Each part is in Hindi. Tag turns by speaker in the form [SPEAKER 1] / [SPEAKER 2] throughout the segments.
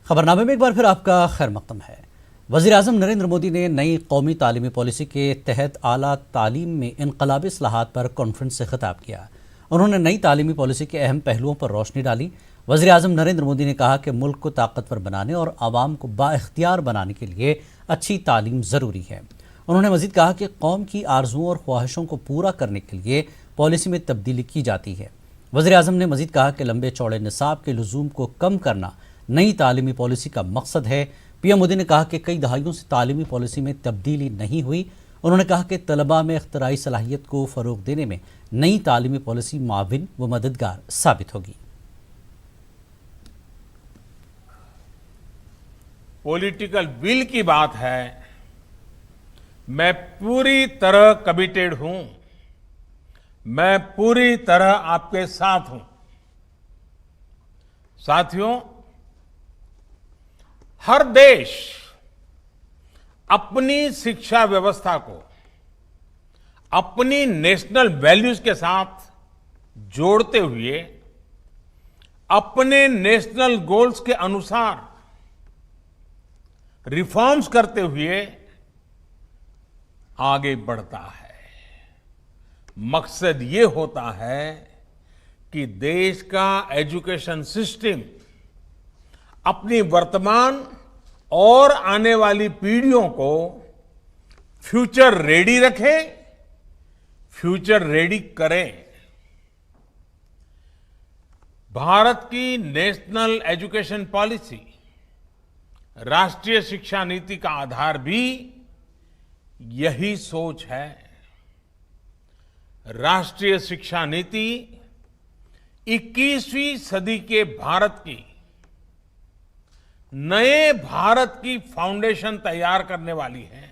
[SPEAKER 1] खबरनामे में एक बार फिर आपका खैर मकदम है। वज़ीर-ए-आज़म नरेंद्र मोदी ने नई कौमी तालीमी पॉलिसी के तहत आला तालीम में इनकलाबी इस्लाहात पर कॉन्फ्रेंस से खिताब किया। उन्होंने नई तालीमी पॉलिसी के अहम पहलुओं पर रोशनी डाली। वज़ीर-ए-आज़म नरेंद्र मोदी ने कहा कि मुल्क को ताकतवर बनाने और आवाम को बाइख्तियार बनाने के लिए अच्छी तालीम ज़रूरी है। उन्होंने मज़ीद कहा कि कौम की आरजुओं और ख्वाहिशों को पूरा करने के लिए पॉलिसी में तब्दीली की जाती है। वज़ीर-ए-आज़म ने मज़ीद कहा कि लंबे चौड़े निसाब के लुज़ूम को कम करना नई तालीमी पॉलिसी का मकसद है। पीएम मोदी ने कहा कि कई दहाइयों से तालीमी पॉलिसी में तब्दीली नहीं हुई। उन्होंने कहा कि तलबा में इख्तिराई सलाहियत को फ़रोग देने में नई तालीमी पॉलिसी माविन व मददगार साबित होगी।
[SPEAKER 2] पॉलिटिकल विल की बात है, मैं पूरी तरह कमिटेड हूं, मैं पूरी तरह आपके साथ हूं। साथियों, हर देश अपनी शिक्षा व्यवस्था को अपनी नेशनल वैल्यूज के साथ जोड़ते हुए अपने नेशनल गोल्स के अनुसार रिफॉर्म्स करते हुए आगे बढ़ता है। मकसद ये होता है कि देश का एजुकेशन सिस्टम अपनी वर्तमान और आने वाली पीढ़ियों को फ्यूचर रेडी रखे, फ्यूचर रेडी करे। भारत की नेशनल एजुकेशन पॉलिसी, राष्ट्रीय शिक्षा नीति का आधार भी यही सोच है। राष्ट्रीय शिक्षा नीति 21वीं सदी के भारत की नए भारत की फाउंडेशन तैयार करने वाली है।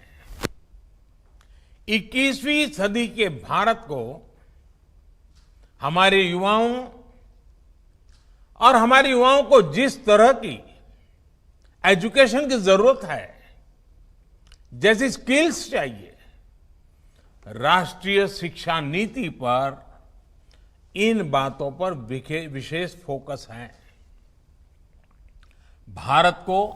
[SPEAKER 2] 21वीं सदी के भारत को हमारे युवाओं और हमारे युवाओं को जिस तरह की एजुकेशन की जरूरत है, जैसी स्किल्स चाहिए, राष्ट्रीय शिक्षा नीति पर इन बातों पर विशेष फोकस है। भारत को